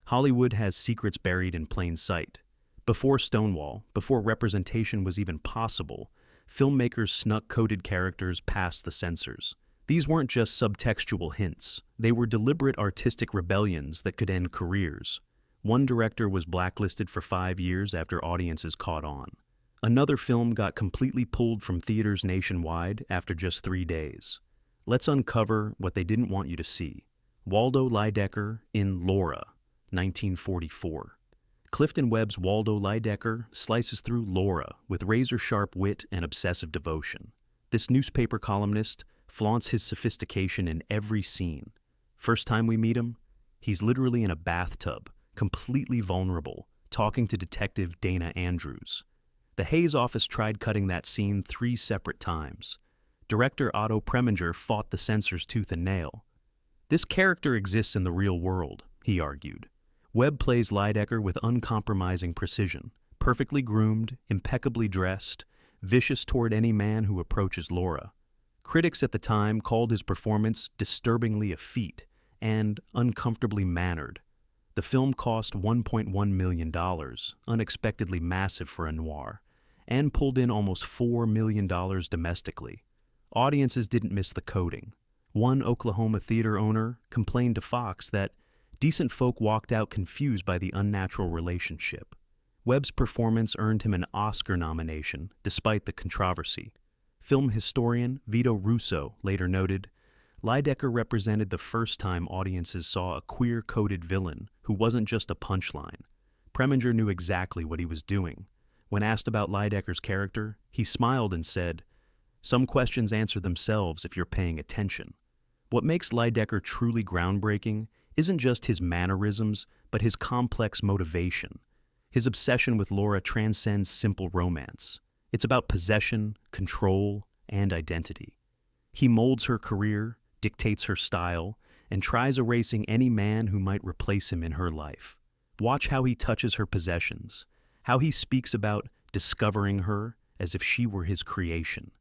Hollywood has secrets buried in plain sight. Before Stonewall, before representation was even possible, filmmakers snuck coded characters past the censors. These weren't just subtextual hints. They were deliberate artistic rebellions that could end careers. One director was blacklisted for 5 years after audiences caught on. Another film got completely pulled from theaters nationwide after just 3 days. Let's uncover what they didn't want you to see. Waldo Liecker in Laura, 1944. Clifton Webb's Waldo Liecker slices through Laura with razor-sharp wit and obsessive devotion. This newspaper columnist flaunts his sophistication in every scene. First time we meet him, he's literally in a bathtub, completely vulnerable, talking to Detective Dana Andrews. The Hayes office tried cutting that scene 3 separate times. Director Otto Preminger fought the censors tooth and nail. This character exists in the real world, he argued. Webb plays Liecker with uncompromising precision, perfectly groomed, impeccably dressed, vicious toward any man who approaches Laura. Critics at the time called his performance disturbingly effete and uncomfortably mannered. The film cost $1.1 million, unexpectedly massive for a noir, and pulled in almost $4 million domestically. Audiences didn't miss the coding. One Oklahoma theater owner complained to Fox that decent folk walked out confused by the unnatural relationship. Webb's performance earned him an Oscar nomination, despite the controversy. Film historian Vito Russo later noted, Liecker represented the first time audiences saw a queer-coded villain who wasn't just a punchline. Preminger knew exactly what he was doing. When asked about Liedecker's character, he smiled and said, "Some questions answer themselves if you're paying attention." What makes Liecker truly groundbreaking isn't just his mannerisms, but his complex motivation. His obsession with Laura transcends simple romance. It's about possession, control, and identity. He molds her career, dictates her style, and tries erasing any man who might replace him in her life. Watch how he touches her possessions, how he speaks about discovering her as if she were his creation.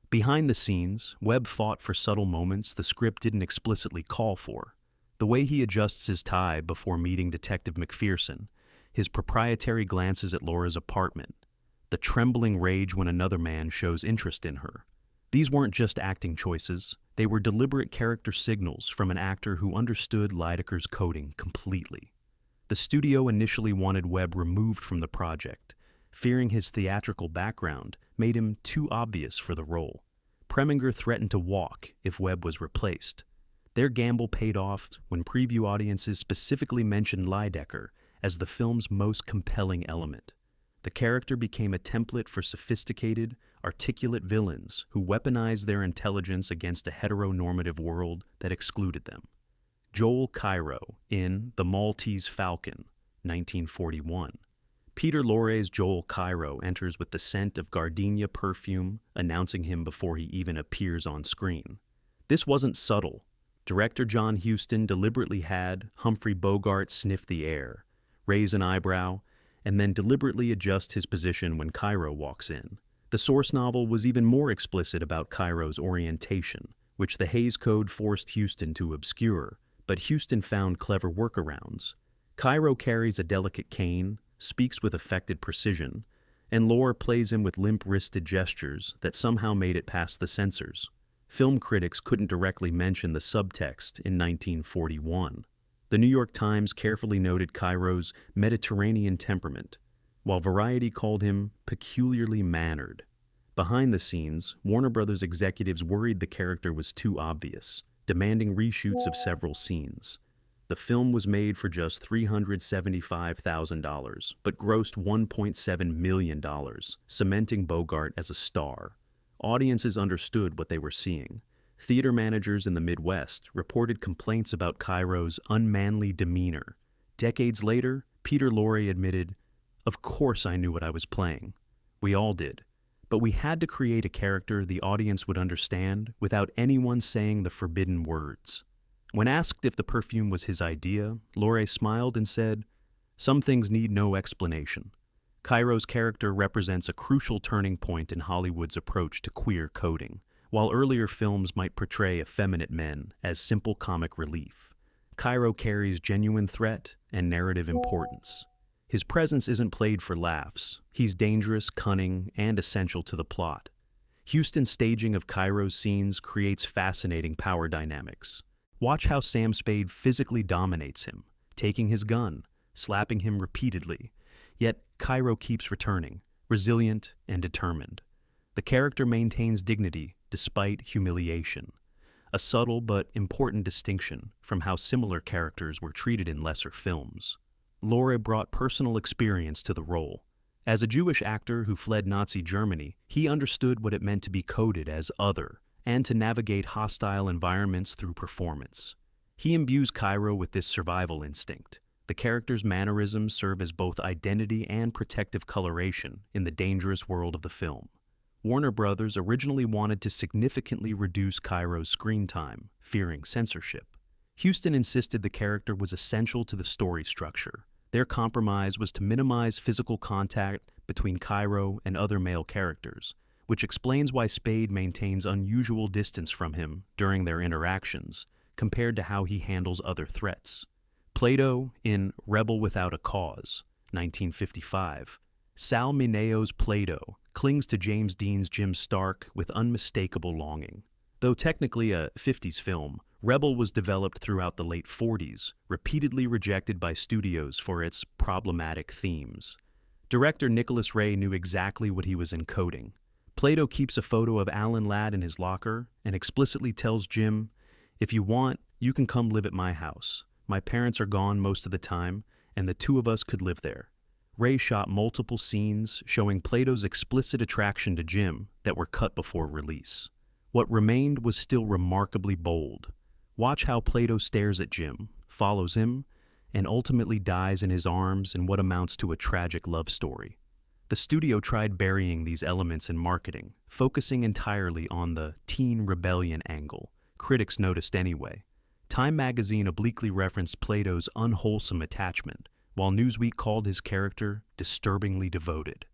Behind the scenes, Webb fought for subtle moments the script didn't explicitly call for. The way he adjusts his tie before meeting Detective McPherson, his proprietary glances at Laura's apartment, the trembling rage when another man shows interest in her. These weren't just acting choices, they were deliberate character signals from an actor who understood Liedecker's coding completely. The studio initially wanted Webb removed from the project, fearing his theatrical background made him too obvious for the role. Preminger threatened to walk if Webb was replaced. Their gamble paid off when preview audiences specifically mentioned Liecker as the film's most compelling element. The character became a template for sophisticated, articulate villains who weaponized their intelligence against a heteronormative world that excluded them. Joel Cairo in The Maltese Falcon, 1941. Peter Lorre's Joel Cairo enters with the scent of gardenia perfume, announcing him before he even appears on screen. This wasn't subtle. Director John Huston deliberately had Humphrey Bogart sniff the air, raise an eyebrow, and then deliberately adjust his position when Cairo walks in. The source novel was even more explicit about Cairo's orientation, which the Hays Code forced Huston to obscure, but Huston found clever workarounds. Cairo carries a delicate cane, speaks with affected precision, and Lore plays him with limp-wristed gestures that somehow made it past the censors. Film critics couldn't directly mention the subtext in 1941. The New York Times carefully noted Cairo's Mediterranean temperament, while Variety called him peculiarly mannered. Behind the scenes, Warner Brothers executives worried the character was too obvious, demanding reshoots of several scenes. The film was made for just $375,000, but grossed $1.7 million, cementing Bogart as a star. Audiences understood what they were seeing. Theater managers in the Midwest reported complaints about Cairo's unmanly demeanor. Decades later, Peter Lorre admitted, "Of course I knew what I was playing. We all did. But we had to create a character the audience would understand without anyone saying the forbidden words." When asked if the perfume was his idea, Lorre smiled and said, "Some things need no explanation." Cairo's character represents a crucial turning point in Hollywood's approach to queer coding. While earlier films might portray effeminate men as simple comic relief, Cairo carries genuine threat and narrative importance. His presence isn't played for laughs. He's dangerous, cunning, and essential to the plot. Houston's staging of Cairo's scenes creates fascinating power dynamics. Watch how Sam Spade physically dominates him, taking his gun, slapping him repeatedly. Yet Cairo keeps returning, resilient and determined. The character maintains dignity despite humiliation, a subtle but important distinction from how similar characters were treated in lesser films. Laurie brought personal experience to the role. As a Jewish actor who fled Nazi Germany, he understood what it meant to be coded as other and to navigate hostile environments through performance. He imbues Cairo with this survival instinct. The character's mannerisms serve as both identity and protective coloration in the dangerous world of the film. Warner Brothers originally wanted to significantly reduce Cairo's screen time, fearing censorship. Houston insisted the character was essential to the story structure. Their compromise was to minimize physical contact between Cairo and other male characters, which explains why Spade maintains unusual distance from him during their interactions, compared to how he handles other threats. Plato in Rebel Without a Cause, 1955. Sal Mineo's Plato clings to James Dean's Jim Stark with unmistakable longing. Though technically a 50s film, Rebel was developed throughout the late 40s, repeatedly rejected by studios for its problematic themes. Director Nicholas Ray knew exactly what he was encoding. Plato keeps a photo of Alan Ladd in his locker and explicitly tells Jim, "If you want, you can come live at my house. My parents are gone most of the time, and the two of us could live there." Ray shot multiple scenes showing Plato's explicit attraction to Jim that were cut before release. What remained was still remarkably bold. Watch how Plato stares at Jim, follows him, and ultimately dies in his arms in what amounts to a tragic love story. The studio tried burying these elements in marketing, focusing entirely on the teen rebellion angle. Critics noticed anyway. Time magazine obliquely referenced Plato's unwholesome attachment, while Newsweek called his character disturbingly devoted.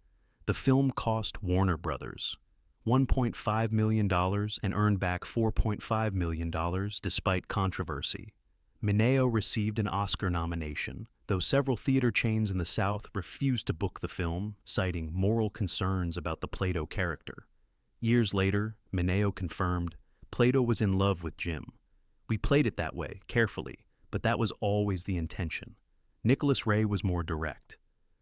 The film cost Warner Brothers $1.5 million and earned back $4.5 million despite controversy. Mineo received an Oscar nomination, though several theater chains in the South refused to book the film, citing moral concerns about the Plato character. Years later, Mineo confirmed, "Plato was in love with Jim. We played it that way, carefully, but that was always the intention." Nicholas Ray was more direct.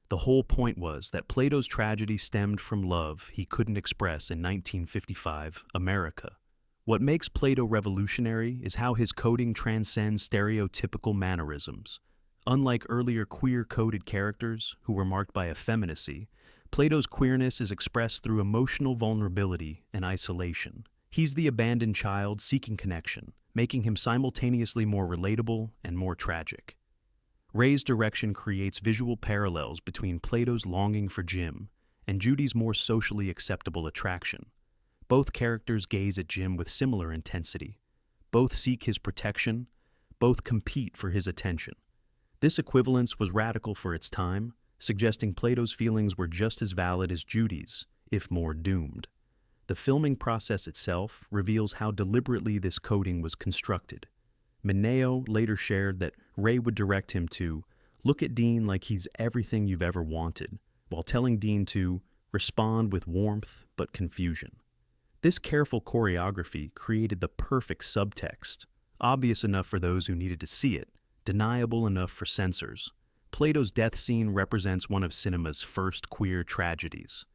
The whole point was that Plato's tragedy stemmed from love he couldn't express in 1955 America. What makes Plato revolutionary is how his coding transcends stereotypical mannerisms. Unlike earlier queer-coded characters who were marked by effeminacy, Plato's queerness is expressed through emotional vulnerability and isolation. He's the abandoned child seeking connection, making him simultaneously more relatable and more tragic. Ray's direction creates visual parallels between Plato's longing for Jim and Judy's more socially acceptable attraction. Both characters gaze at Jim with similar intensity. Both seek his protection. Both compete for his attention. This equivalence was radical for its time, suggesting Plato's feelings were just as valid as Judy's, if more doomed. The filming process itself reveals how deliberately this coding was constructed. Mineo later shared that Ray would direct him to look at Dean like he's everything you've ever wanted, while telling Dean to respond with warmth but confusion. This careful choreography created the perfect subtext, obvious enough for those who needed to see it, deniable enough for censors. Plato's death scene represents one of cinema's first queer tragedies.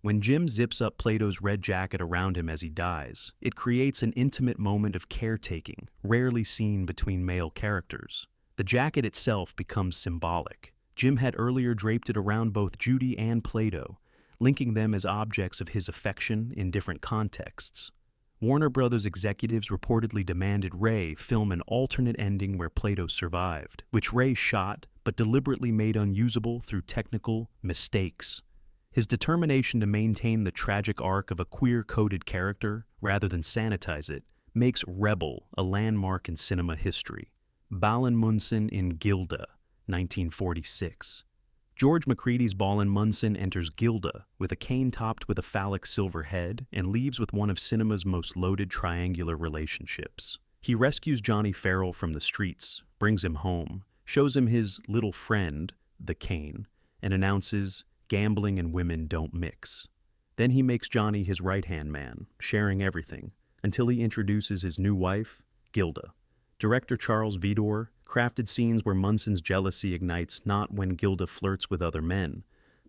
When Jim zips up Plato's red jacket around him as he dies, it creates an intimate moment of caretaking, rarely seen between male characters. The jacket itself becomes symbolic. Jim had earlier draped it around both Judy and Plato, linking them as objects of his affection in different contexts. Warner Brothers executives reportedly demanded Ray film an alternate ending where Plato survived, which Ray shot but deliberately made unusable through technical mistakes. His determination to maintain the tragic arc of a queer-coded character, rather than sanitize it, makes Rebel a landmark in cinema history. Balin Munson in Gilda, 1946. George Macready's Balin Munson enters Gilda with a cane topped with a phallic silver head and leaves with one of cinema's most loaded triangular relationships. He rescues Johnny Farrell from the streets, brings him home, shows him his little friend, the cane, and announces, "Gambling and women don't mix." Then he makes Johnny his right-hand man, sharing everything, until he introduces his new wife, Gilda. Director Charles Vidor crafted scenes where Munson's jealousy ignites not when Gilda flirts with other men,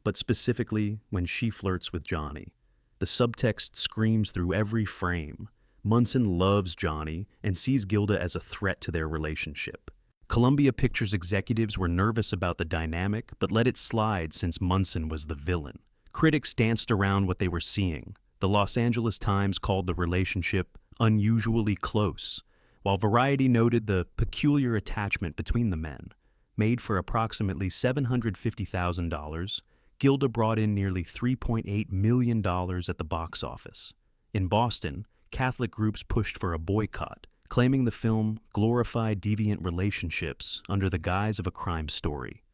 but specifically when she flirts with Johnny. The subtext screams through every frame. Munson loves Johnny and sees Gilda as a threat to their relationship. Columbia Pictures executives were nervous about the dynamic, but let it slide since Munson was the villain. Critics danced around what they were seeing. The Los Angeles Times called the relationship unusually close, while Variety noted the peculiar attachment between the men. Made for approximately $750,000, Gilda brought in nearly $3.8 million at the box office. In Boston, Catholic groups pushed for a boycott, claiming the film glorified deviant relationships under the guise of a crime story.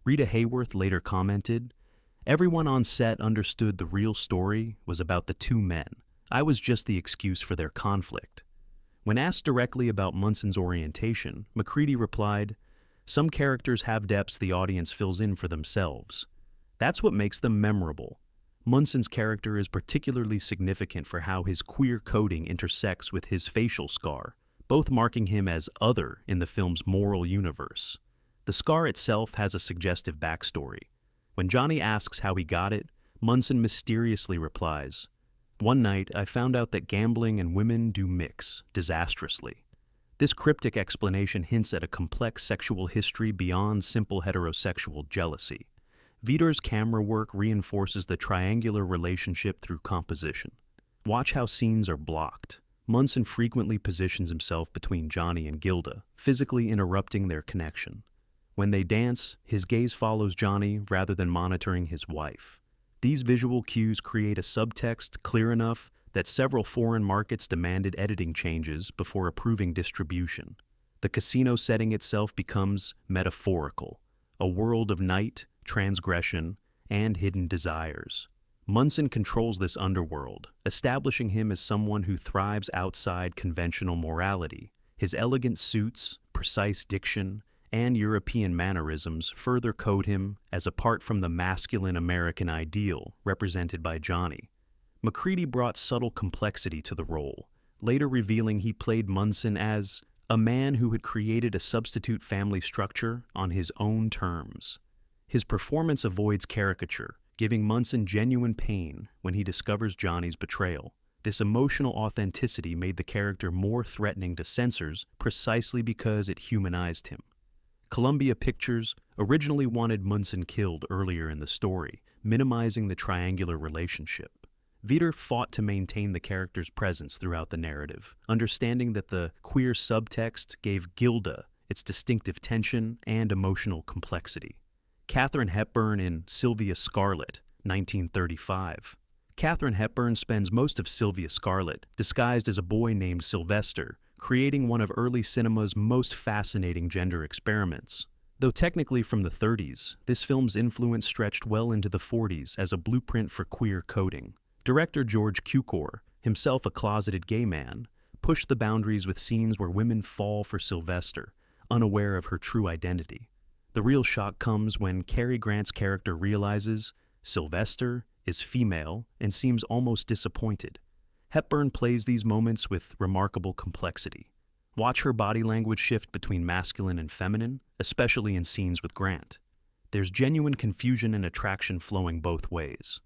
Rita Hayworth later commented, "Everyone on set understood the real story was about the two men. I was just the excuse for their conflict." When asked directly about Munson's orientation, McCready replied, "Some characters have depths the audience fills in for themselves. That's what makes them memorable. Munson's character is particularly significant for how his queer coding intersects with his facial scar, both marking him as other in the film's moral universe. The scar itself has a suggestive backstory. When Johnny asks how he got it, Munson mysteriously replies, "One night I found out that gambling and women do mix, disastrously." This cryptic explanation hints at a complex sexual history beyond simple heterosexual jealousy. Vidor's camera work reinforces the triangular relationship through composition. Watch how scenes are blocked. Munson frequently positions himself between Johnny and Gilda, physically interrupting their connection. When they dance, his gaze follows Johnny rather than monitoring his wife. These visual cues create a subtext clear enough that several foreign markets demanded editing changes before approving distribution. The casino setting itself becomes metaphorical, a world of night, transgression, and hidden desires. Munson controls this underworld, establishing him as someone who thrives outside conventional morality. His elegant suits, precise diction, and European mannerisms further code him as apart from the masculine American ideal represented by Johnny. McCready brought subtle complexity to the role, later revealing he played Munson as a man who had created a substitute family structure on his own terms. His performance avoids caricature, giving Munson genuine pain when he discovers Johnny's betrayal. This emotional authenticity made the character more threatening to censors precisely because it humanized him. Columbia Pictures originally wanted Munson killed earlier in the story, minimizing the triangular relationship. Vidor fought to maintain the character's presence throughout the narrative, understanding that the queer subtext gave Gilda its distinctive tension and emotional complexity. Katharine Hepburn in Sylvia Scarlett, 1935. Katharine Hepburn spends most of Sylvia Scarlett disguised as a boy named Sylvester, creating one of early cinema's most fascinating gender experiments. Though technically from the 30s, this film's influence stretched well into the 40s as a blueprint for queer coding. Director George Cukor, himself a closeted gay man, pushed the boundaries with scenes where women fall for Sylvester, unaware of her true identity. The real shock comes when Cary Grant's character realizes Sylvester is female and seems almost disappointed. Hepburn plays these moments with remarkable complexity. Watch her body language shift between masculine and feminine, especially in scenes with Grant. There's genuine confusion and attraction flowing both ways.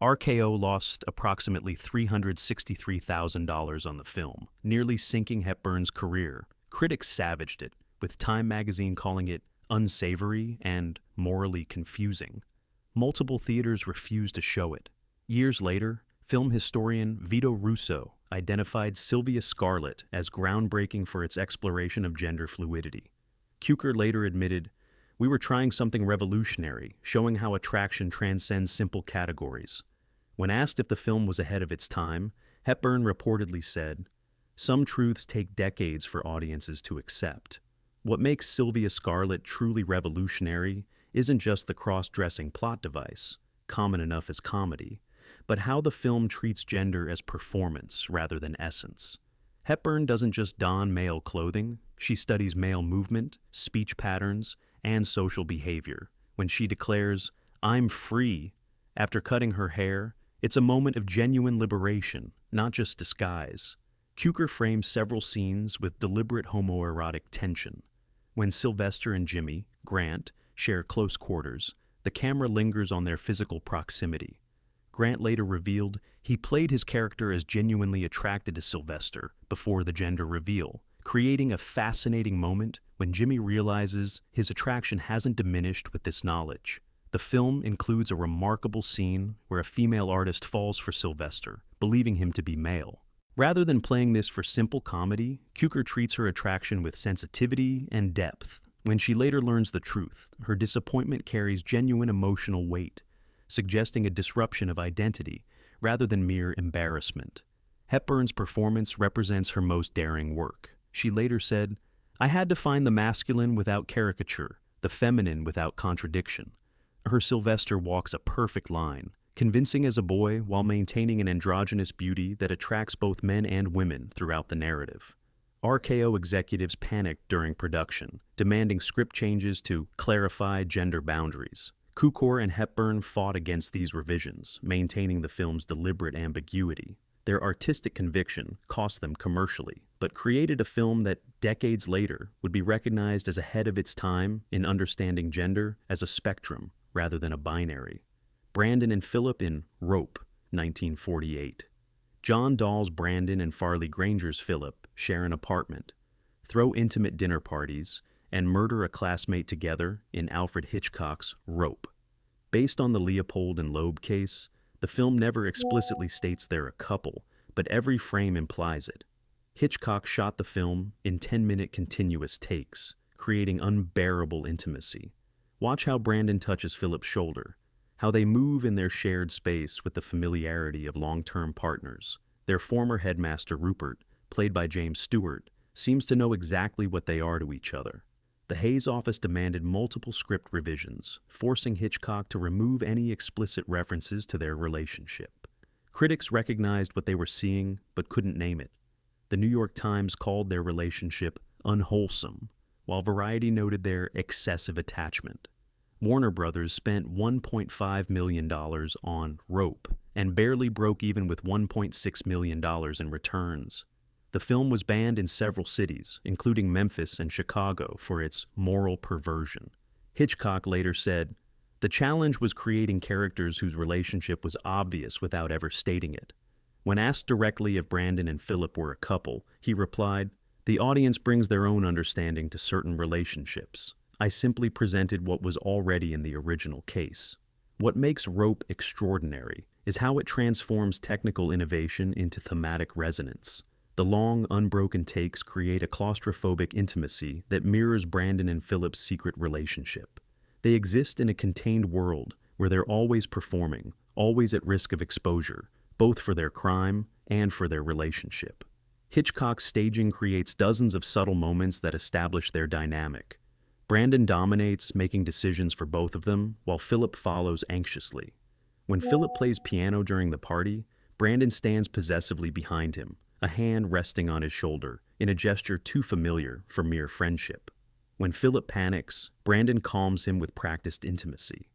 RKO lost approximately $363,000 on the film, nearly sinking Hepburn's career. Critics savaged it, with Time magazine calling it unsavory and morally confusing. Multiple theaters refused to show it. Years later, film historian Vito Russo identified Sylvia Scarlett as groundbreaking for its exploration of gender fluidity. Cukor later admitted, "We were trying something revolutionary, showing how attraction transcends simple categories." When asked if the film was ahead of its time, Hepburn reportedly said, "Some truths take decades for audiences to accept. What makes Sylvia Scarlett truly revolutionary isn't just the cross-dressing plot device, common enough as comedy, but how the film treats gender as performance rather than essence. Hepburn doesn't just don male clothing, she studies male movement, speech patterns, and social behavior. When she declares, "I'm free," after cutting her hair, it's a moment of genuine liberation, not just disguise. Cukor frames several scenes with deliberate homoerotic tension. When Sylvester and Jimmy, Grant, share close quarters, the camera lingers on their physical proximity. Grant later revealed he played his character as genuinely attracted to Sylvester before the gender reveal, creating a fascinating moment when Jimmy realizes his attraction hasn't diminished with this knowledge. The film includes a remarkable scene where a female artist falls for Sylvester, believing him to be male. Rather than playing this for simple comedy, Cukor treats her attraction with sensitivity and depth. When she later learns the truth, her disappointment carries genuine emotional weight, suggesting a disruption of identity rather than mere embarrassment. Hepburn's performance represents her most daring work. She later said, "I had to find the masculine without caricature, the feminine without contradiction." Her Sylvester walks a perfect line, convincing as a boy while maintaining an androgynous beauty that attracts both men and women throughout the narrative. RKO executives panicked during production, demanding script changes to clarify gender boundaries. Cukor and Hepburn fought against these revisions, maintaining the film's deliberate ambiguity. Their artistic conviction cost them commercially, but created a film that decades later would be recognized as ahead of its time in understanding gender as a spectrum rather than a binary. Brandon and Philip in Rope, 1948. John Dahl's Brandon and Farley Granger's Philip share an apartment, throw intimate dinner parties, and murder a classmate together in Alfred Hitchcock's Rope. Based on the Leopold and Loeb case, the film never explicitly states they're a couple, but every frame implies it. Hitchcock shot the film in 10-minute continuous takes, creating unbearable intimacy. Watch how Brandon touches Philip's shoulder, how they move in their shared space with the familiarity of long-term partners. Their former headmaster Rupert, played by James Stewart, seems to know exactly what they are to each other. The Hayes office demanded multiple script revisions, forcing Hitchcock to remove any explicit references to their relationship. Critics recognized what they were seeing, but couldn't name it. The New York Times called their relationship unwholesome, while Variety noted their excessive attachment. Warner Brothers spent $1.5 million on Rope, and barely broke even with $1.6 million in returns. The film was banned in several cities, including Memphis and Chicago, for its moral perversion. Hitchcock later said, "The challenge was creating characters whose relationship was obvious without ever stating it." When asked directly if Brandon and Philip were a couple, he replied, "The audience brings their own understanding to certain relationships. I simply presented what was already in the original case." What makes Rope extraordinary is how it transforms technical innovation into thematic resonance. The long, unbroken takes create a claustrophobic intimacy that mirrors Brandon and Philip's secret relationship. They exist in a contained world where they're always performing, always at risk of exposure, both for their crime and for their relationship. Hitchcock's staging creates dozens of subtle moments that establish their dynamic. Brandon dominates, making decisions for both of them, while Philip follows anxiously. When Philip plays piano during the party, Brandon stands possessively behind him, a hand resting on his shoulder, in a gesture too familiar for mere friendship. When Philip panics, Brandon calms him with practiced intimacy.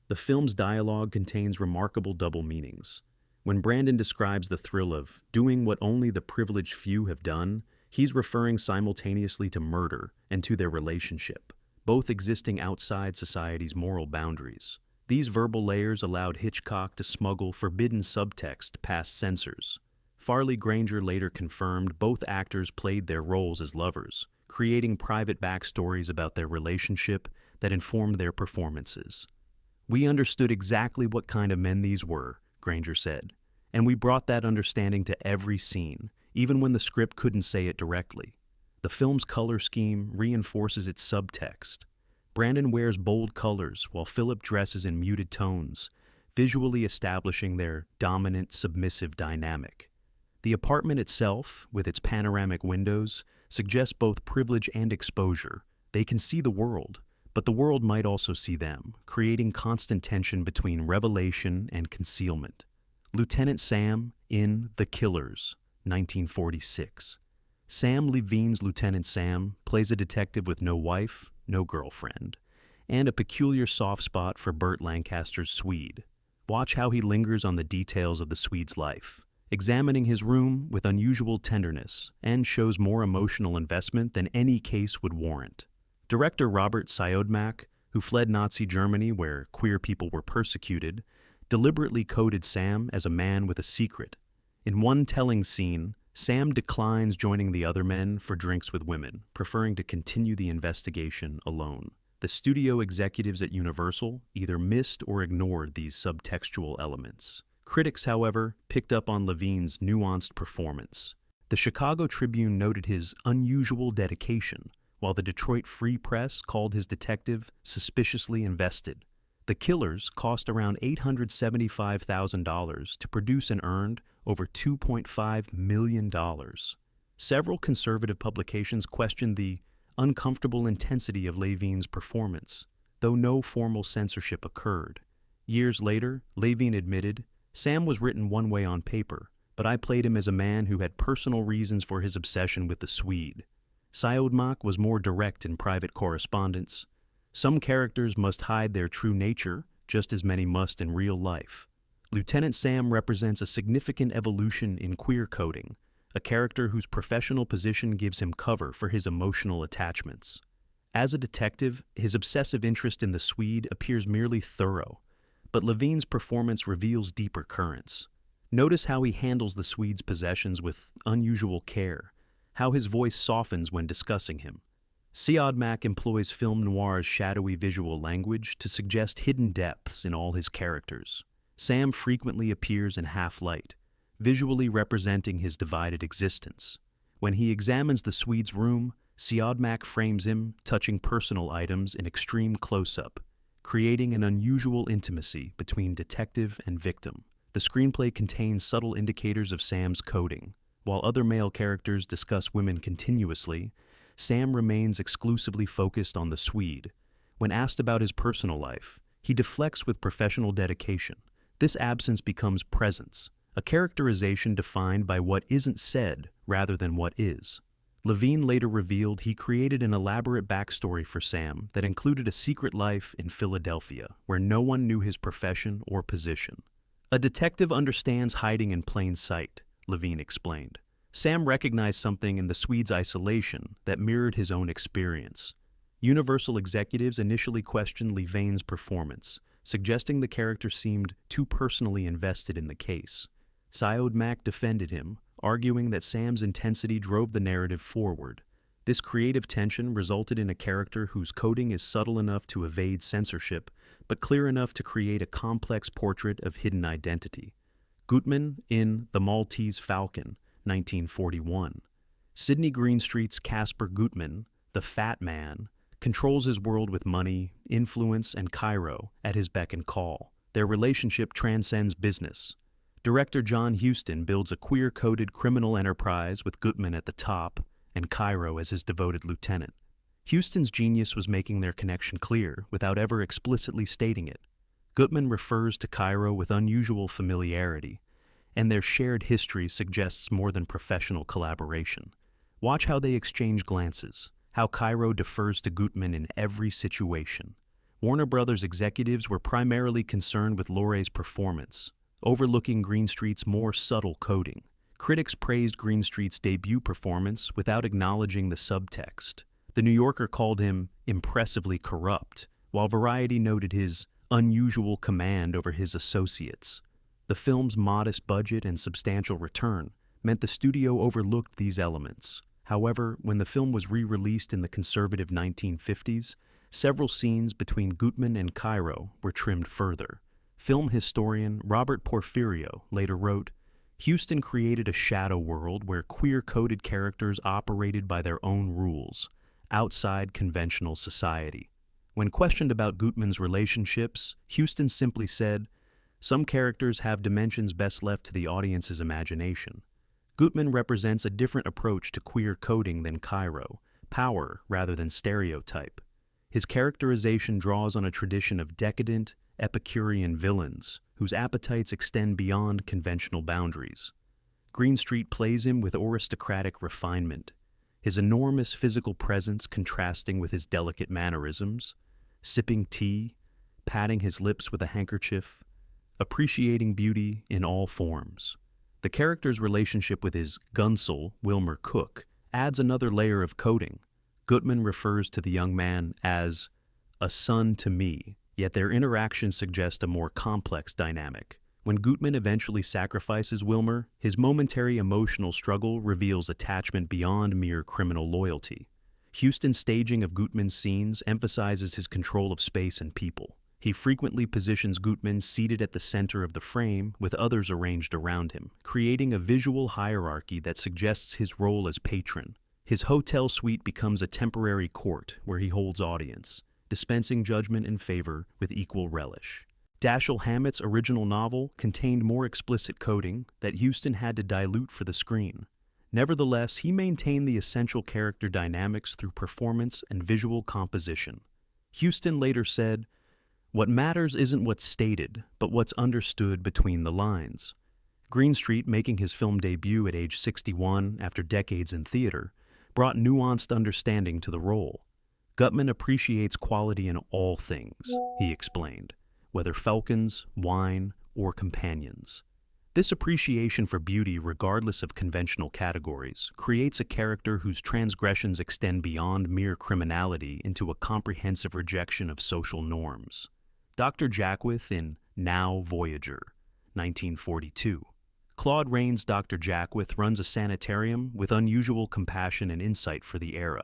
The film's dialogue contains remarkable double meanings. When Brandon describes the thrill of doing what only the privileged few have done, he's referring simultaneously to murder and to their relationship, both existing outside society's moral boundaries. These verbal layers allowed Hitchcock to smuggle forbidden subtext past censors. Farley Granger later confirmed both actors played their roles as lovers, creating private backstories about their relationship that informed their performances. "We understood exactly what kind of men these were," Granger said, "and we brought that understanding to every scene, even when the script couldn't say it directly." The film's color scheme reinforces its subtext. Brandon wears bold colors while Philip dresses in muted tones, visually establishing their dominant, submissive dynamic. The apartment itself, with its panoramic windows, suggests both privilege and exposure. They can see the world, but the world might also see them, creating constant tension between revelation and concealment. Lieutenant Sam in The Killers, 1946. Sam Levine's Lieutenant Sam plays a detective with no wife, no girlfriend, and a peculiar soft spot for Burt Lancaster's Swede. Watch how he lingers on the details of the Swede's life, examining his room with unusual tenderness, and shows more emotional investment than any case would warrant. Director Robert Siodmak, who fled Nazi Germany where queer people were persecuted, deliberately coded Sam as a man with a secret. In one telling scene, Sam declines joining the other men for drinks with women, preferring to continue the investigation alone. The studio executives at Universal either missed or ignored these subtextual elements. Critics, however, picked up on Levine's nuanced performance. The Chicago Tribune noted his unusual dedication, while the Detroit Free Press called his detective suspiciously invested. The Killers cost around $875,000 to produce and earned over $2.5 million. Several conservative publications questioned the uncomfortable intensity of Levine's performance, though no formal censorship occurred. Years later, Levine admitted, "Sam was written one way on paper, but I played him as a man who had personal reasons for his obsession with the Swede." Siodmak was more direct in private correspondence. "Some characters must hide their true nature, just as many must in real life. Lieutenant Sam represents a significant evolution in queer coding, a character whose professional position gives him cover for his emotional attachments. As a detective, his obsessive interest in the Swede appears merely thorough, but Levine's performance reveals deeper currents. Notice how he handles the Swede's possessions with unusual care, how his voice softens when discussing him. Siodmak employs film noir's shadowy visual language to suggest hidden depths in all his characters. Sam frequently appears in half-light, visually representing his divided existence. When he examines the Swede's room, Siodmak frames him, touching personal items in extreme close-up, creating an unusual intimacy between detective and victim. The screenplay contains subtle indicators of Sam's coding. While other male characters discuss women continuously, Sam remains exclusively focused on the Swede. When asked about his personal life, he deflects with professional dedication. This absence becomes presence, a characterization defined by what isn't said rather than what is. Levine later revealed he created an elaborate backstory for Sam that included a secret life in Philadelphia, where no one knew his profession or position. "A detective understands hiding in plain sight," Levine explained. Sam recognized something in the Swede's isolation that mirrored his own experience. Universal executives initially questioned Levine's performance, suggesting the character seemed too personally invested in the case. Siodmak defended him, arguing that Sam's intensity drove the narrative forward. This creative tension resulted in a character whose coding is subtle enough to evade censorship, but clear enough to create a complex portrait of hidden identity. Gutman in The Maltese Falcon, 1941. Sidney Greenstreet's Caspar Gutman, the Fat Man, controls his world with money, influence, and Cairo at his beck and call. Their relationship transcends business. Director John Huston builds a queer-coded criminal enterprise with Gutman at the top and Cairo as his devoted lieutenant. Huston's genius was making their connection clear without ever explicitly stating it. Gutman refers to Cairo with unusual familiarity, and their shared history suggests more than professional collaboration. Watch how they exchange glances, how Cairo defers to Gutman in every situation. Warner Brothers executives were primarily concerned with Laure's performance, overlooking Greenstreet's more subtle coding. Critics praised Greenstreet's debut performance without acknowledging the subtext. The New Yorker called him impressively corrupt, while Variety noted his unusual command over his associates. The film's modest budget and substantial return meant the studio overlooked these elements. However, when the film was re-released in the conservative 1950s, several scenes between Gutman and Cairo were trimmed further. Film historian Robert Porfirio later wrote, "Huston created a shadow world where queer-coded characters operated by their own rules, outside conventional society." When questioned about Gutman's relationships, Huston simply said, "Some characters have dimensions best left to the audience's imagination." Gutman represents a different approach to queer coding than Cairo, power rather than stereotype. His characterization draws on a tradition of decadent, Epicurean villains whose appetites extend beyond conventional boundaries. Greenstreet plays him with aristocratic refinement, his enormous physical presence contrasting with his delicate mannerisms, sipping tea, patting his lips with a handkerchief, appreciating beauty in all forms. The character's relationship with his gunsel, Wilmer Cook, adds another layer of coding. Gutman refers to the young man as a son to me, yet their interactions suggest a more complex dynamic. When Gutman eventually sacrifices Wilmer, his momentary emotional struggle reveals attachment beyond mere criminal loyalty. Huston's staging of Gutman's scenes emphasizes his control of space and people. He frequently positions Gutman seated at the center of the frame, with others arranged around him, creating a visual hierarchy that suggests his role as patron. His hotel suite becomes a temporary court where he holds audience, dispensing judgment and favor with equal relish. Dashiell Hammett's original novel contained more explicit coding that Huston had to dilute for the screen. Nevertheless, he maintained the essential character dynamics through performance and visual composition. Huston later said, "What matters isn't what's stated, but what's understood between the lines." Greenstreet, making his film debut at age 61 after decades in theater, brought nuanced understanding to the role. Gutman appreciates quality in all things, he explained, whether falcons, wine, or companions. This appreciation for beauty, regardless of conventional categories, creates a character whose transgressions extend beyond mere criminality into a comprehensive rejection of social norms. Dr. Jackwith in Now Voyager, 1942. Claude Rains' Dr. Jackwith runs a sanitarium with unusual compassion and insight for the era.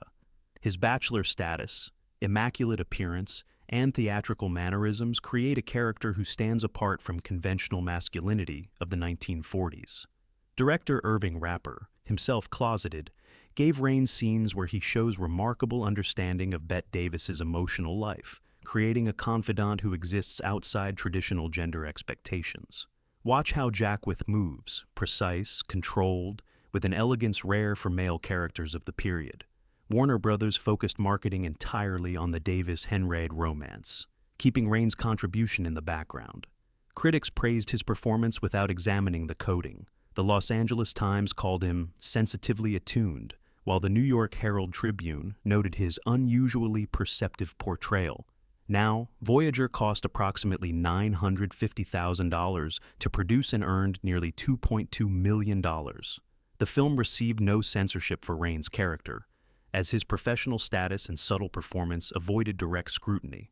His bachelor status, immaculate appearance, and theatrical mannerisms create a character who stands apart from conventional masculinity of the 1940s. Director Irving Rapper, himself closeted, gave Rains scenes where he shows remarkable understanding of Bette Davis's emotional life, creating a confidant who exists outside traditional gender expectations. Watch how Jackwith moves, precise, controlled, with an elegance rare for male characters of the period. Warner Brothers focused marketing entirely on the Davis-Henrade romance, keeping Rains' contribution in the background. Critics praised his performance without examining the coding. The Los Angeles Times called him sensitively attuned, while the New York Herald Tribune noted his unusually perceptive portrayal. Now, Voyager cost approximately $950,000 to produce and earned nearly $2.2 million. The film received no censorship for Rains' character, as his professional status and subtle performance avoided direct scrutiny.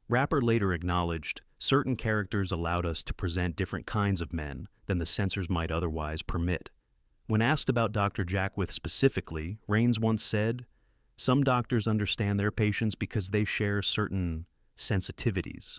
Rapper later acknowledged, certain characters allowed us to present different kinds of men than the censors might otherwise permit. When asked about Dr. Jackwith specifically, Rains once said, "Some doctors understand their patients because they share certain sensitivities."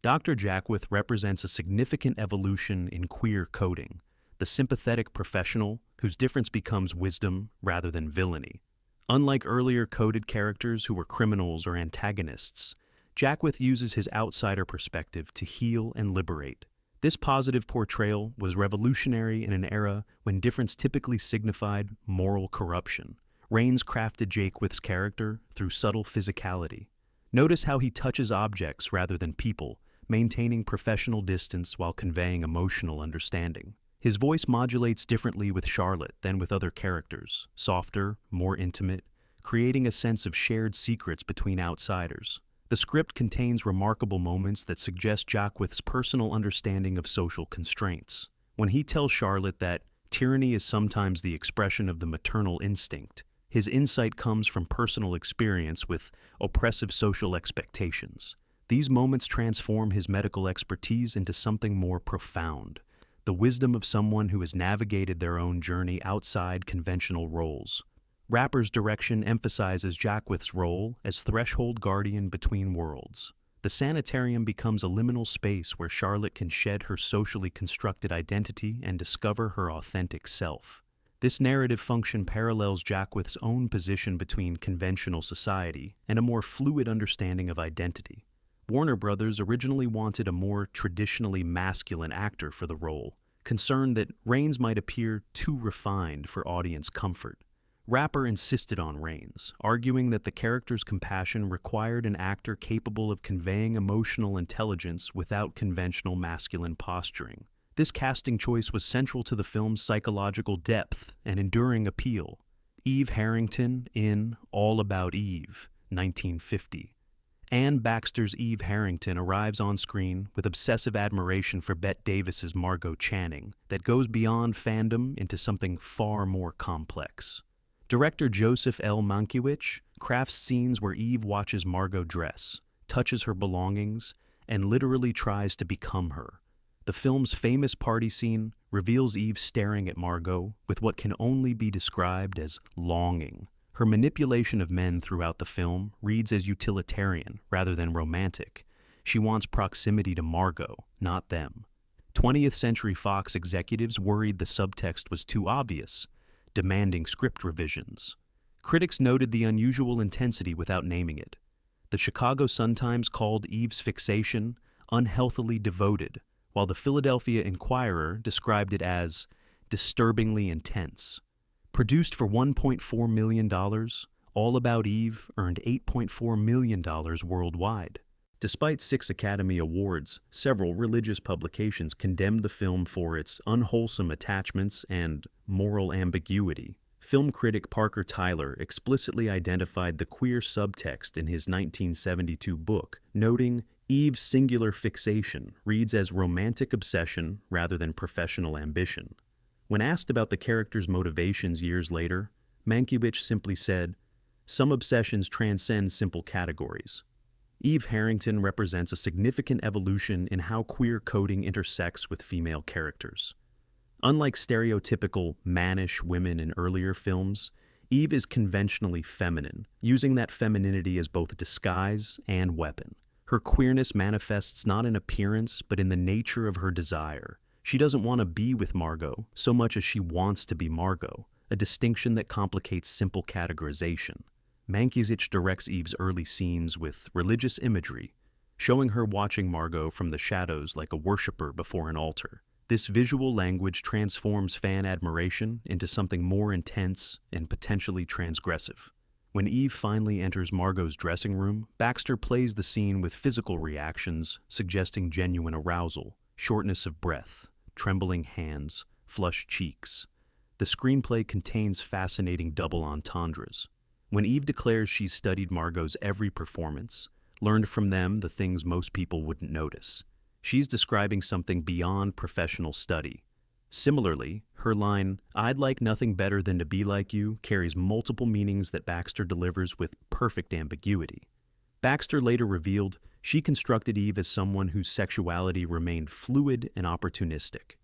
Dr. Jackwith represents a significant evolution in queer coding, the sympathetic professional whose difference becomes wisdom rather than villainy. Unlike earlier coded characters who were criminals or antagonists, Jackwith uses his outsider perspective to heal and liberate. This positive portrayal was revolutionary in an era when difference typically signified moral corruption. Rains crafted Jackwith's character through subtle physicality. Notice how he touches objects rather than people, maintaining professional distance while conveying emotional understanding. His voice modulates differently with Charlotte than with other characters, softer, more intimate, creating a sense of shared secrets between outsiders. The script contains remarkable moments that suggest Jackwith's personal understanding of social constraints. When he tells Charlotte that tyranny is sometimes the expression of the maternal instinct, his insight comes from personal experience with oppressive social expectations. These moments transform his medical expertise into something more profound, the wisdom of someone who has navigated their own journey outside conventional roles. Rapper's direction emphasizes Jackwith's role as threshold guardian between worlds. The sanitarium becomes a liminal space where Charlotte can shed her socially constructed identity and discover her authentic self. This narrative function parallels Jackwith's own position between conventional society and a more fluid understanding of identity. Warner Brothers originally wanted a more traditionally masculine actor for the role, concerned that Rains might appear too refined for audience comfort. Rapper insisted on Rains, arguing that the character's compassion required an actor capable of conveying emotional intelligence without conventional masculine posturing. This casting choice was central to the film's psychological depth and enduring appeal. Eve Harrington in All About Eve, 1950. Anne Baxter's Eve Harrington arrives on screen with obsessive admiration for Bette Davis's Margot Channing that goes beyond fandom into something far more complex. Director Joseph L. Mankiewicz crafts scenes where Eve watches Margot dress, touches her belongings, and literally tries to become her. The film's famous party scene reveals Eve staring at Margot with what can only be described as longing. Her manipulation of men throughout the film reads as utilitarian rather than romantic. She wants proximity to Margot, not them. 20th Century Fox executives worried the subtext was too obvious, demanding script revisions. Critics noted the unusual intensity without naming it. The Chicago Sun-Times called Eve's fixation unhealthily devoted, while the Philadelphia Inquirer described it as disturbingly intense. Produced for $1.4 million, All About Eve earned $8.4 million worldwide. Despite 6 Academy Awards, several religious publications condemned the film for its unwholesome attachments and moral ambiguity. Film critic Parker Tyler explicitly identified the queer subtext in his 1972 book, noting, Eve's singular fixation reads as romantic obsession rather than professional ambition. When asked about the character's motivations years later, Mankiewicz simply said, "Some obsessions transcend simple categories." Eve Harrington represents a significant evolution in how queer coding intersects with female characters. Unlike stereotypical mannish women in earlier films, Eve is conventionally feminine, using that femininity as both disguise and weapon. Her queerness manifests not in appearance, but in the nature of her desire. She doesn't want to be with Margot so much as she wants to be Margot, a distinction that complicates simple categorization. Mankiewicz directs Eve's early scenes with religious imagery, showing her watching Margot from the shadows like a worshiper before an altar. This visual language transforms fan admiration into something more intense and potentially transgressive. When Eve finally enters Margot's dressing room, Baxter plays the scene with physical reactions, suggesting genuine arousal, shortness of breath, trembling hands, flushed cheeks. The screenplay contains fascinating double entendres. When Eve declares she's studied Margot's every performance, learned from them the things most people wouldn't notice, she's describing something beyond professional study. Similarly, her line, "I'd like nothing better than to be like you," carries multiple meanings that Baxter delivers with perfect ambiguity. Baxter later revealed she constructed Eve as someone whose sexuality remained fluid and opportunistic.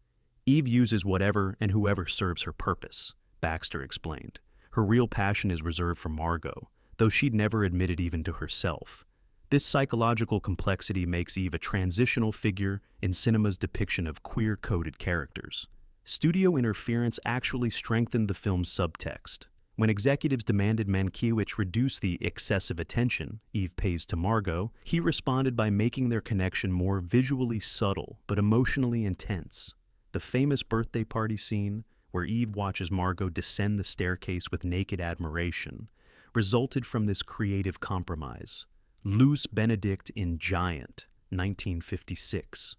Eve uses whatever and whoever serves her purpose, Baxter explained. Her real passion is reserved for Margot, though she'd never admit it even to herself. This psychological complexity makes Eve a transitional figure in cinema's depiction of queer-coded characters. Studio interference actually strengthened the film's subtext. When executives demanded Mankiewicz reduce the excessive attention Eve pays to Margot, he responded by making their connection more visually subtle but emotionally intense. The famous birthday party scene, where Eve watches Margot descend the staircase with naked admiration, resulted from this creative compromise. Luce Benedict in Giant, 1956.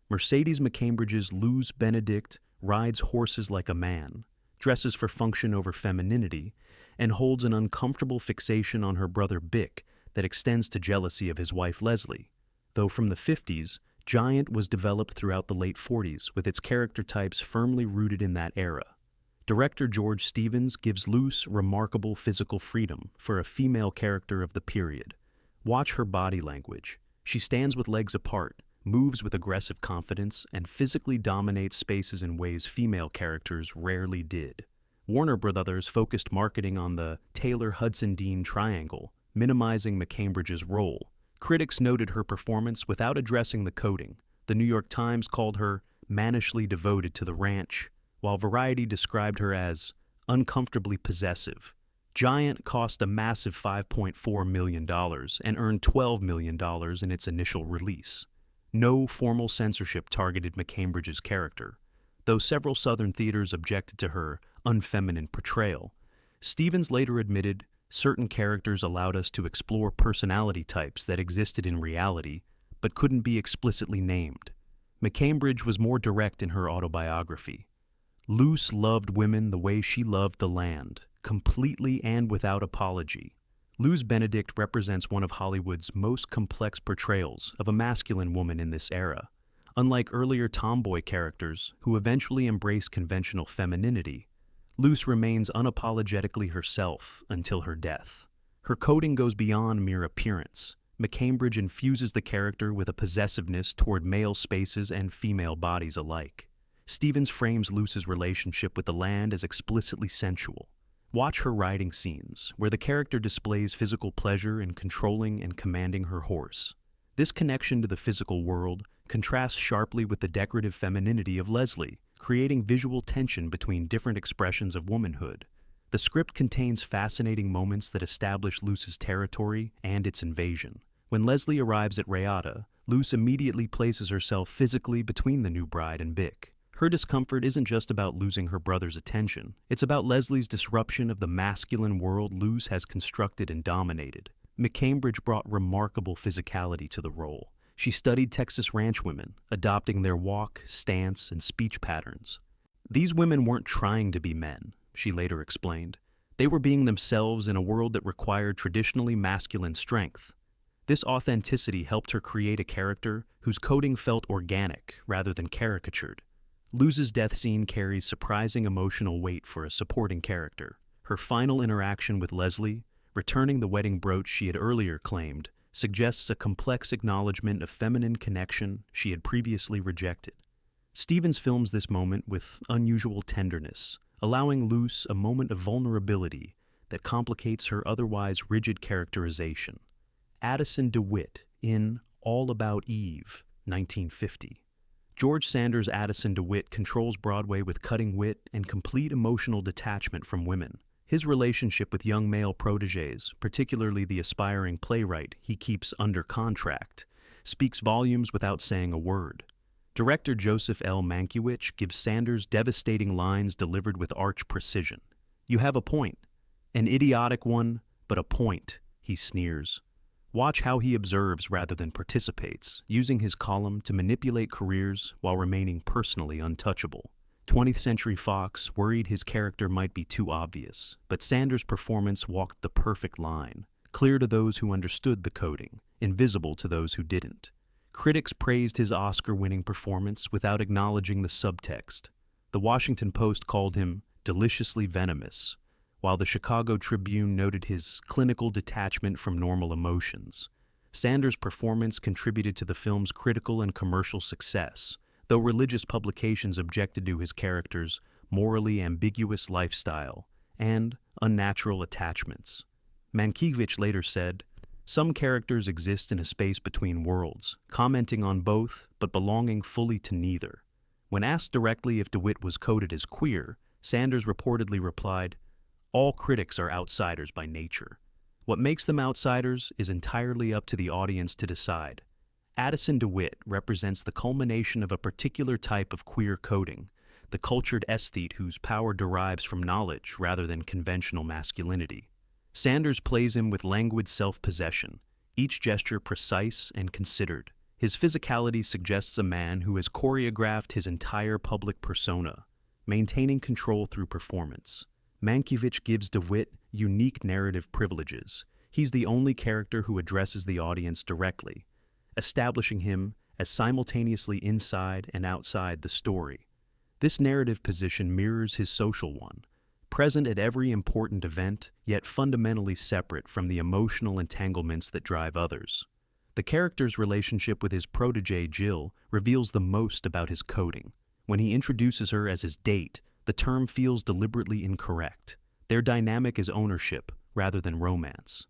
Mercedes McCambridge's Luce Benedict rides horses like a man, dresses for function over femininity, and holds an uncomfortable fixation on her brother Bick that extends to jealousy of his wife Leslie. Though from the 50s, Giant was developed throughout the late 40s with its character types firmly rooted in that era. Director George Stevens gives Luce remarkable physical freedom for a female character of the period. Watch her body language. She stands with legs apart, moves with aggressive confidence, and physically dominates spaces in ways female characters rarely did. Warner Brothers focused marketing on the Taylor-Hudson-Dean triangle, minimizing McCambridge's role. Critics noted her performance without addressing the coding. The New York Times called her mannishly devoted to the ranch, while Variety described her as uncomfortably possessive. Giant cost a massive $5.4 million and earned $12 million in its initial release. No formal censorship targeted McCambridge's character, though several Southern theaters objected to her unfeminine portrayal. Stevens later admitted certain characters allowed us to explore personality types that existed in reality but couldn't be explicitly named. McCambridge was more direct in her autobiography. Luce loved women the way she loved the land, completely and without apology. Luce Benedict represents one of Hollywood's most complex portrayals of a masculine woman in this era. Unlike earlier tomboy characters who eventually embrace conventional femininity, Luce remains unapologetically herself until her death. Her coding goes beyond mere appearance. McCambridge infuses the character with a possessiveness toward male spaces and female bodies alike. Stevens frames Luce's relationship with the land as explicitly sensual. Watch her riding scenes, where the character displays physical pleasure in controlling and commanding her horse. This connection to the physical world contrasts sharply with the decorative femininity of Leslie, creating visual tension between different expressions of womanhood. The script contains fascinating moments that establish Luce's territory and its invasion. When Leslie arrives at Rayada, Luce immediately places herself physically between the new bride and Bick. Her discomfort isn't just about losing her brother's attention, it's about Leslie's disruption of the masculine world Luce has constructed and dominated. McCambridge brought remarkable physicality to the role. She studied Texas ranch women, adopting their walk, stance, and speech patterns. These women weren't trying to be men, she later explained. They were being themselves in a world that required traditionally masculine strength. This authenticity helped her create a character whose coding felt organic rather than caricatured. Luce's death scene carries surprising emotional weight for a supporting character. Her final interaction with Leslie, returning the wedding brooch she had earlier claimed, suggests a complex acknowledgement of feminine connection she had previously rejected. Stevens films this moment with unusual tenderness, allowing Luce a moment of vulnerability that complicates her otherwise rigid characterization. Addison Dwit in All About Eve, 1950. George Sanders' Addison Dwit controls Broadway with cutting wit and complete emotional detachment from women. His relationship with young male protégés, particularly the aspiring playwright he keeps under contract, speaks volumes without saying a word. Director Joseph L. Mankiewicz gives Sanders devastating lines delivered with arch precision. "You have a point. An idiotic one, but a point," he sneers. Watch how he observes rather than participates, using his column to manipulate careers while remaining personally untouchable. 20th Century Fox worried his character might be too obvious, but Sanders' performance walked the perfect line, clear to those who understood the coding, invisible to those who didn't. Critics praised his Oscar-winning performance without acknowledging the subtext. The Washington Post called him deliciously venomous, while the Chicago Tribune noted his clinical detachment from normal emotions. Sanders' performance contributed to the film's critical and commercial success, though religious publications objected to his character's morally ambiguous lifestyle and unnatural attachments. Mankiewicz later said, "Some characters exist in a space between worlds, commenting on both but belonging fully to neither." When asked directly if DeWitt was coded as queer, Sanders reportedly replied, "All critics are outsiders by nature. What makes them outsiders is entirely up to the audience to decide." Addison Dwit represents the culmination of a particular type of queer coding, the cultured aesthete whose power derives from knowledge rather than conventional masculinity. Sanders plays him with languid self-possession, each gesture precise and considered. His physicality suggests a man who has choreographed his entire public persona, maintaining control through performance. Mankiewicz gives DeWitt unique narrative privileges. He's the only character who addresses the audience directly, establishing him as simultaneously inside and outside the story. This narrative position mirrors his social one, present at every important event, yet fundamentally separate from the emotional entanglements that drive others. The character's relationship with his protégé Jill reveals the most about his coding. When he introduces her as his date, the term feels deliberately incorrect. Their dynamic is ownership rather than romance.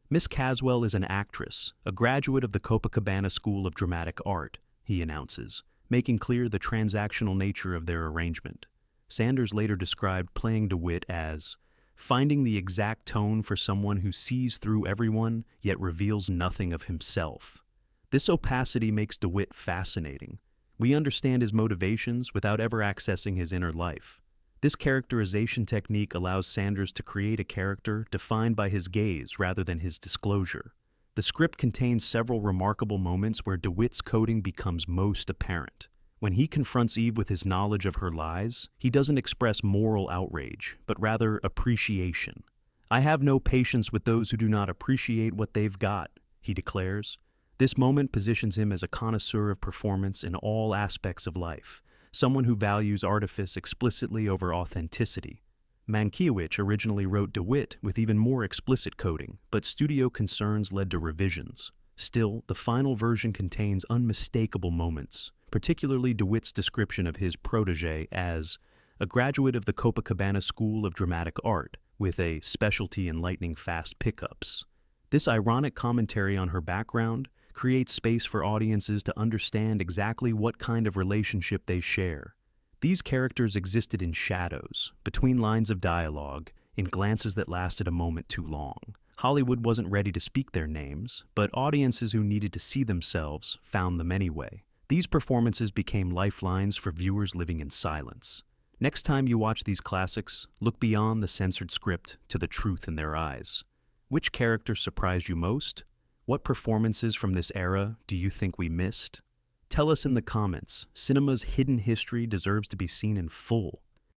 Miss Caswell is an actress, a graduate of the Copacabana School of Dramatic Art, he announces, making clear the transactional nature of their arrangement. Sanders later described playing DeWitt as finding the exact tone for someone who sees through everyone yet reveals nothing of himself. This opacity makes DeWitt fascinating. We understand his motivations without ever accessing his inner life. This characterization technique allows Sanders to create a character defined by his gaze rather than his disclosure. The script contains several remarkable moments where DeWitt's coding becomes most apparent. When he confronts Eve with his knowledge of her lies, he doesn't express moral outrage, but rather appreciation. "I have no patience with those who do not appreciate what they've got," he declares. This moment positions him as a connoisseur of performance in all aspects of life, someone who values artifice explicitly over authenticity. Mankiewicz originally wrote Dwit with even more explicit coding, but studio concerns led to revisions. Still, the final version contains unmistakable moments, particularly Dwit's description of his protégé as a graduate of the Copacabana School of Dramatic Art, with a specialty in lightning-fast pickups. This ironic commentary on her background creates space for audiences to understand exactly what kind of relationship they share. These characters existed in shadows, between lines of dialogue, in glances that lasted a moment too long. Hollywood wasn't ready to speak their names, but audiences who needed to see themselves found them anyway. These performances became lifelines for viewers living in silence. Next time you watch these classics, look beyond the censored script to the truth in their eyes. Which character surprised you most? What performances from this era do you think we missed? Tell us in the comments. Cinema's hidden history deserves to be seen in full.